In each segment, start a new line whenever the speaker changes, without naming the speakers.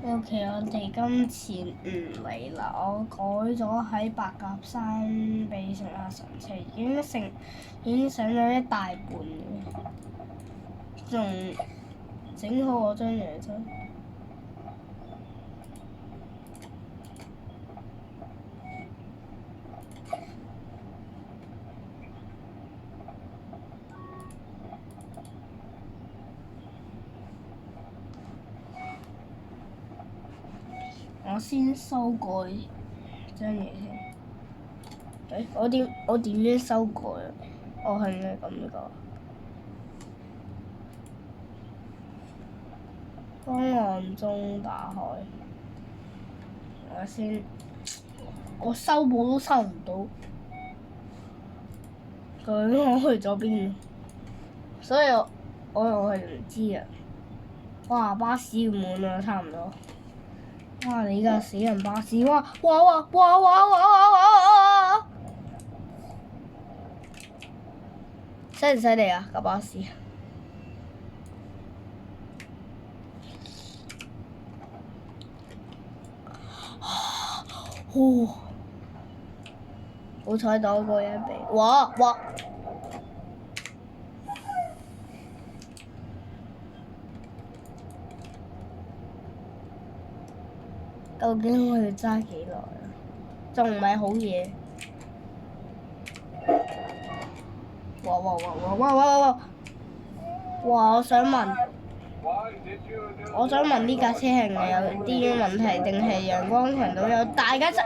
OK，我哋今次唔嚟啦，我改咗喺白鴿山俾乘客上車，已經上咗一大半嘅，仲整好我張嘢啫。我先修改張嘢先。我點樣修改啊？我係咪咁㗎？方案中打開。我修補都修唔到。究竟我去咗邊？所以我係唔知啊。哇！巴士要滿啦，差唔多。哇！你架死人巴士！哇！犀唔犀利啊？架巴士！好彩多過一倍！哇！究竟我要揸幾耐啊？仲唔係好嘢？哇！我想問呢架車係咪有啲問題，定係陽光群島有大更新？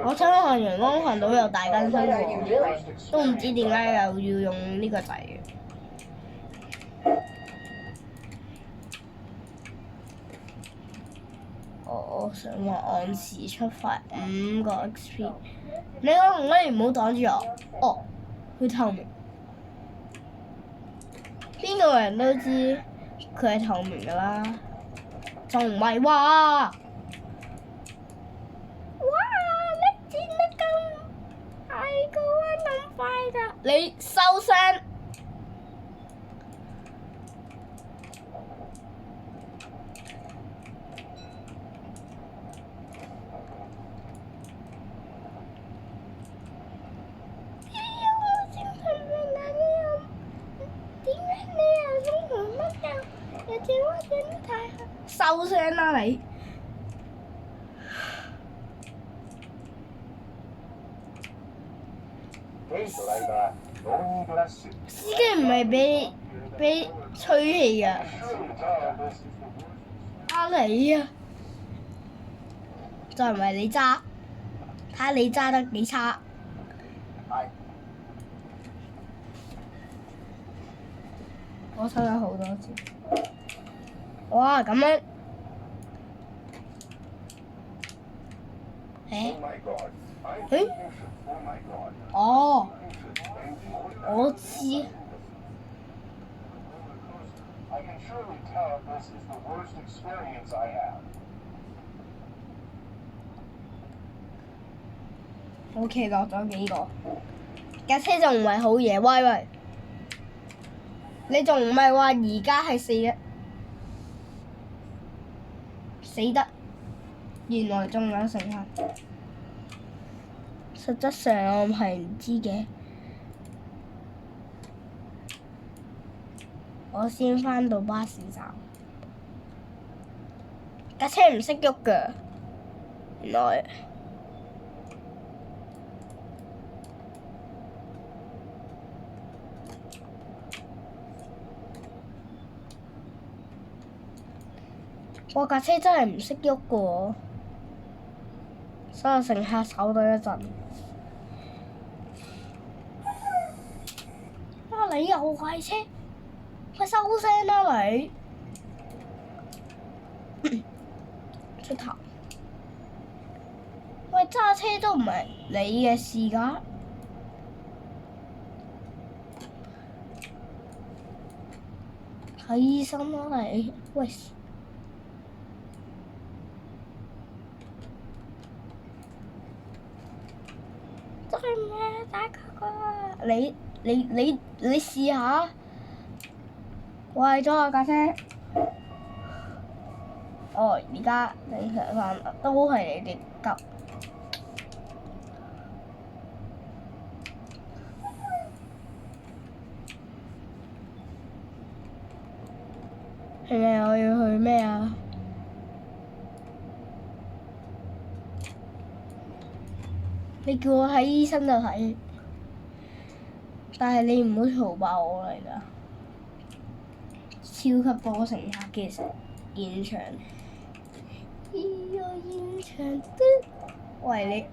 我想問陽光群島有大更新喎，都唔知點解又要用呢個掣嘅。我想話按時出發5個 XP， 你唔好擋住我。哦，佢透明，邊個人都知佢係透明㗎啦，仲唔係哇！你轉得咁係個彎咁快㗎？你收聲！收聲啦你！司機唔係俾吹氣㗎，你啊，再唔係你揸，睇下你揸得幾差。我抽咗好多次。哇！咁樣，哦，我知。OK，落咗幾個，架車仲唔係好嘢？喂，你仲唔係話而家係死得，原來仲有乘客。實質上我係唔知嘅。我先返到巴士站，架車唔識喐㗎，原來。我架車真係唔識喐㗎喎，所有乘客唞咗一陣。你又快車，快收聲啦你！出頭。喂，揸車都唔係你嘅事㗎。睇醫生啦你，喂！真係咩大家㗎？你試下，壞咗我架車。哦，而家正常翻啦，都係你哋急。係咪我要去咩啊？你叫我睇醫生就睇，但係你唔好嘈爆我嚟㗎！超級多乘客嘅現場，現場喂你，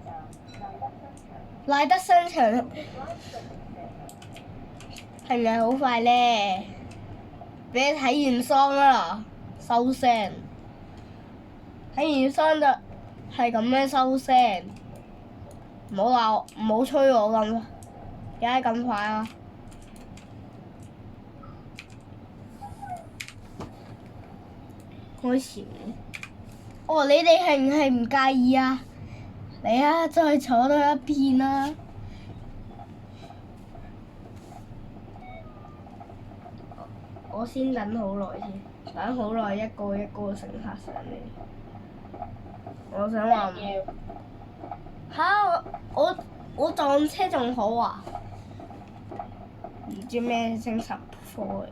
賴德商場係咪好快咧？俾你睇完喪啦，收聲！睇完喪就係咁樣收聲，唔好鬧，唔好催我咁，點解咁快啊？開始。哦，你哋係唔介意啊？嚟啊，再坐多一邊啦！我先等好耐先，等好耐一個一個乘客上嚟。我想話嚇我撞車仲好啊！唔知咩精神科嚟嘅。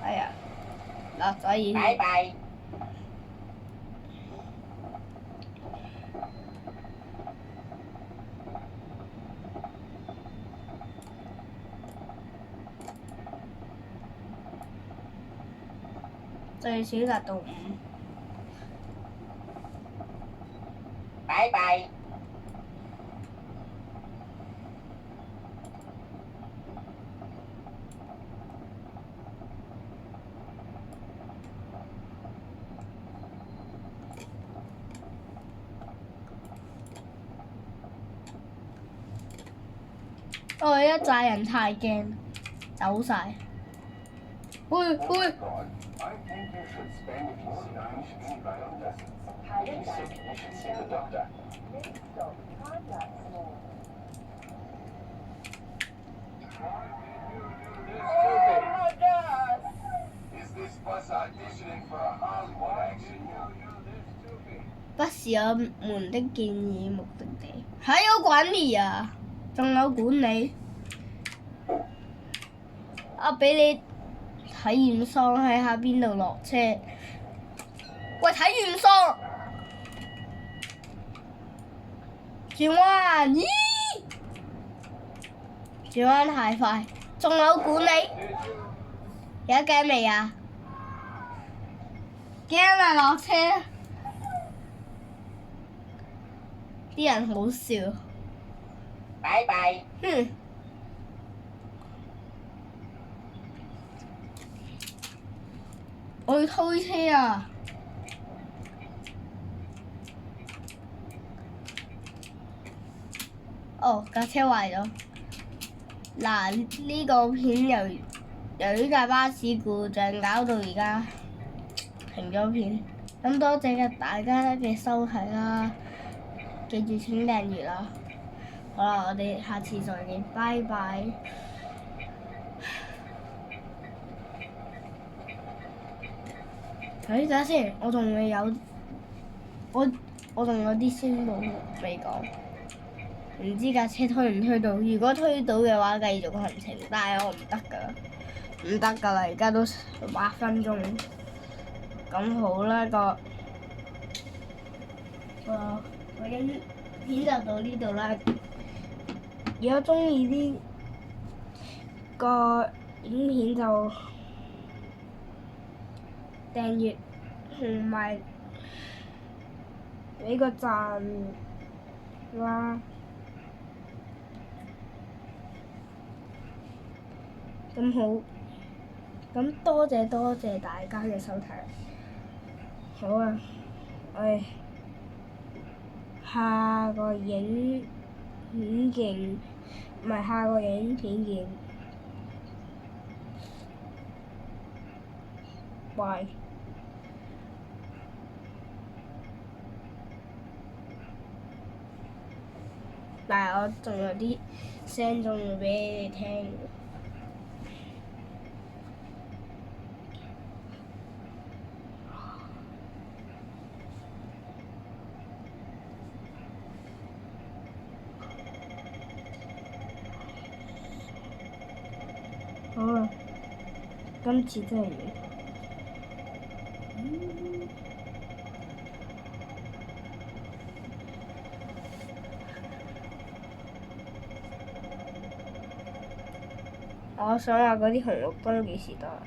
哎呀，嗱，所以。拜拜。最少達到5。拜拜。我一紮人太驚，走晒。喂！不是我們的建議目的地。還有管理啊！仲有管理。啊！俾你睇完喪喺下邊度落車。喂，睇完喪。轉彎，咦？轉彎太快，仲有管理。有得驚未啊？驚咪落車。啲人好笑。拜拜。哼。我要推車啊！哦，架車壞咗。嗱，呢個片由於架巴士故障，搞到而家停咗片。咁多謝大家嘅收睇啦，記住請訂閱啦。好啦，我哋下次再見，拜拜。睇下先，我仲未有，我仲有啲先冇未講。唔知架車推唔推到？如果推到嘅話，繼續行程。但係我唔得㗎，唔得㗎啦！而家都8分鐘。咁好啦，我影片就到呢度啦。如果中意呢個影片就訂閱同埋俾個讚啦。咁好，咁多謝大家嘅收睇。好啊，下個影片見，唔係下個影片見。拜。但係我仲有啲聲仲要俾你聽。今次真係完。我想話嗰啲紅綠燈幾時得啊？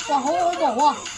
哇！好恐怖啊！